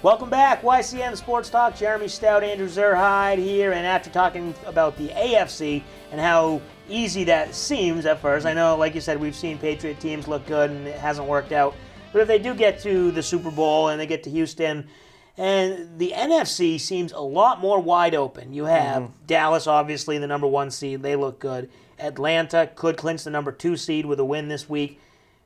Welcome back, YCN Sports Talk. Jeremy Stout, Andrew Zerhide here, and after talking about the AFC and how easy that seems at first, I know, like you said, we've seen Patriot teams look good and it hasn't worked out, but if they do get to the Super Bowl and they get to Houston, and the NFC seems a lot more wide open. You have Dallas, obviously, the number 1 seed. They look good. Atlanta could clinch the number 2 seed with a win this week.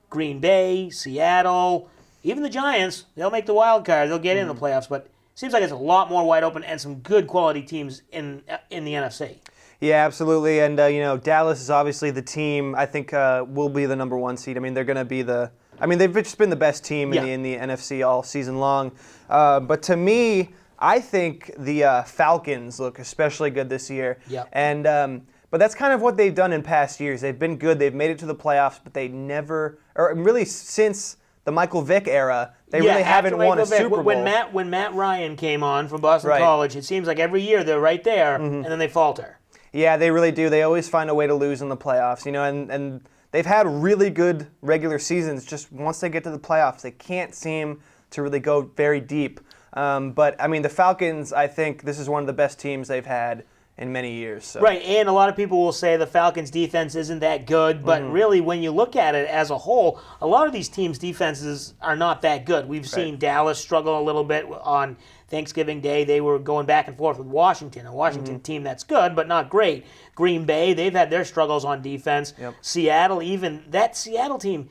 Green Bay, Seattle, even the Giants, they'll make the wild card. They'll get in the playoffs, but it seems like it's a lot more wide open and some good quality teams in the NFC. Yeah, absolutely. And, Dallas is obviously the team I think will be the number 1 seed. I mean, they're going to be they've just been the best team in the NFC all season long. But to me, I think the Falcons look especially good this year. Yep. And but that's kind of what they've done in past years. They've been good. They've made it to the playoffs, but they never, or really since the Michael Vick era, they really haven't won a Super Bowl. When Matt Ryan came on from Boston College, it seems like every year they're right there, and then they falter. Yeah, they really do. They always find a way to lose in the playoffs, and they've had really good regular seasons. Just once they get to the playoffs, they can't seem to really go very deep. But, I mean, the Falcons, I think this is one of the best teams they've had in many years. So. Right, and a lot of people will say the Falcons' defense isn't that good, but really when you look at it as a whole, a lot of these teams' defenses are not that good. We've seen Dallas struggle a little bit on Thanksgiving Day. They were going back and forth with Washington, a Washington team that's good but not great. Green Bay, they've had their struggles on defense. Yep. Seattle, even that Seattle team,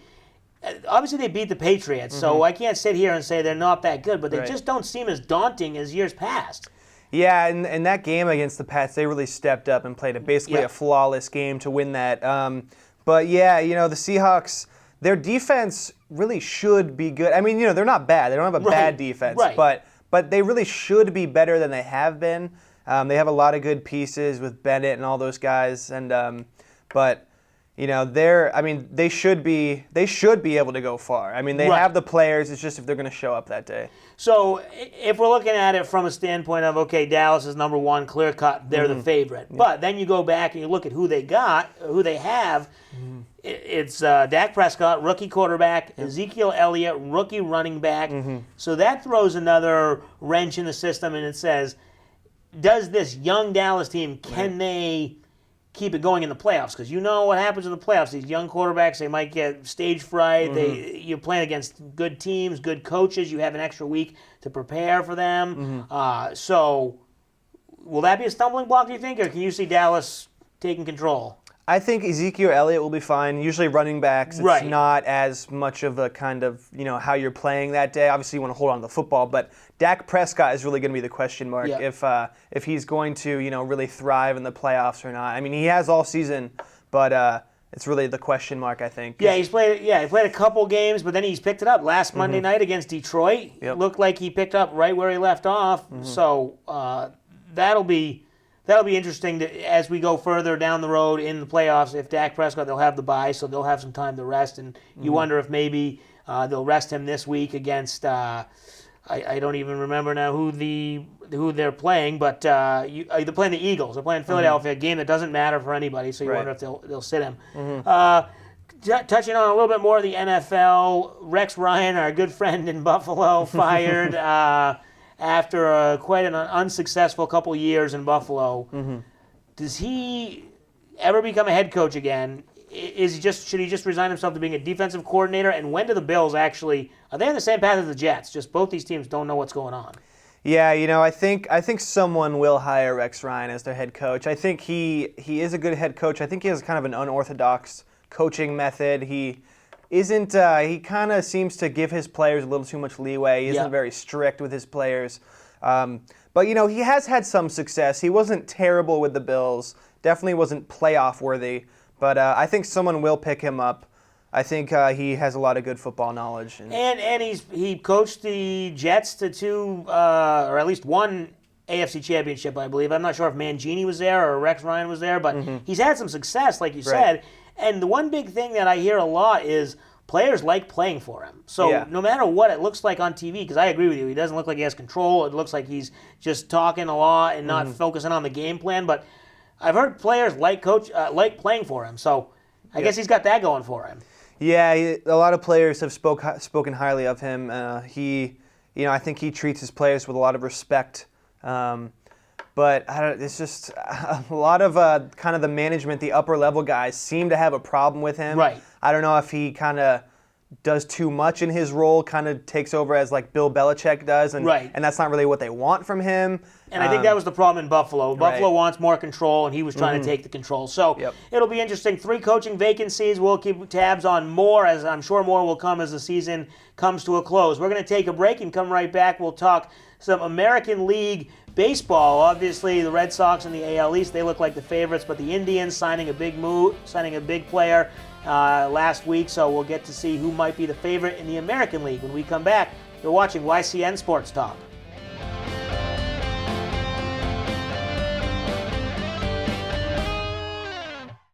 obviously they beat the Patriots, so I can't sit here and say they're not that good, but they just don't seem as daunting as years past. Yeah, and that game against the Pats, they really stepped up and played basically a flawless game to win that. But yeah, the Seahawks, their defense really should be good. I mean, they're not bad. They don't have a bad defense, but they really should be better than they have been. They have a lot of good pieces with Bennett and all those guys, and but they should be able to go far. I mean, they have the players. It's just if they're going to show up that day. So if we're looking at it from a standpoint of, okay, Dallas is number 1, clear cut, they're the favorite. Yeah. But then you go back and you look at who they have. It's Dak Prescott, rookie quarterback, Ezekiel Elliott, rookie running back. So that throws another wrench in the system, and it says, does this young Dallas team, can they keep it going in the playoffs? Because you know what happens in the playoffs. These young quarterbacks, they might get stage fright. You're playing against good teams, good coaches. You have an extra week to prepare for them. So will that be a stumbling block, do you think? Or can you see Dallas taking control? I think Ezekiel Elliott will be fine. Usually running backs, it's not as much of a kind of, how you're playing that day. Obviously, you want to hold on to the football, but Dak Prescott is really going to be the question mark if he's going to, really thrive in the playoffs or not. I mean, he has all season, but it's really the question mark, I think. Yeah, he played a couple games, but then he's picked it up. Last Monday night against Detroit, looked like he picked up right where he left off. So that'll be interesting as we go further down the road in the playoffs. If Dak Prescott, they'll have the bye, so they'll have some time to rest. And you wonder if maybe they'll rest him this week against I don't even remember now who they're playing, but they're playing the Eagles. They're playing Philadelphia, a game that doesn't matter for anybody. So you wonder if they'll sit him. Touching on a little bit more of the NFL, Rex Ryan, our good friend in Buffalo, fired. After quite an unsuccessful couple years in Buffalo. Does he ever become a head coach again? Should he just resign himself to being a defensive coordinator? And when do the Bills actually, are they on the same path as the Jets? Just both these teams don't know what's going on. Yeah, I think someone will hire Rex Ryan as their head coach. I think he is a good head coach. I think he has kind of an unorthodox coaching method. He kind of seems to give his players a little too much leeway. He isn't very strict with his players. But, he has had some success. He wasn't terrible with the Bills. Definitely wasn't playoff worthy. But I think someone will pick him up. I think he has a lot of good football knowledge. And he coached the Jets to 2, or at least 1 AFC championship, I believe. I'm not sure if Mangini was there or Rex Ryan was there, but he's had some success, like you said. And the one big thing that I hear a lot is players like playing for him. So no matter what it looks like on TV, because I agree with you, he doesn't look like he has control. It looks like he's just talking a lot and not focusing on the game plan. But I've heard players like playing for him. So I guess he's got that going for him. Yeah, a lot of players have spoken highly of him. He I think he treats his players with a lot of respect. But it's just a lot of kind of the management, the upper level guys seem to have a problem with him. Right. I don't know if he kind of does too much in his role, kind of takes over as like Bill Belichick does, and that's not really what they want from him. And I think that was the problem in Buffalo. Buffalo Right. wants more control, and he was trying to take the control. So it'll be interesting. 3 coaching vacancies. We'll keep tabs on more, as I'm sure more will come as the season comes to a close. We're going to take a break and come right back. We'll talk some American League baseball. Obviously, the Red Sox and the AL East, they look like the favorites, but the Indians signing a big player last week, so we'll get to see who might be the favorite in the American League when we come back. You're watching YCN Sports Talk.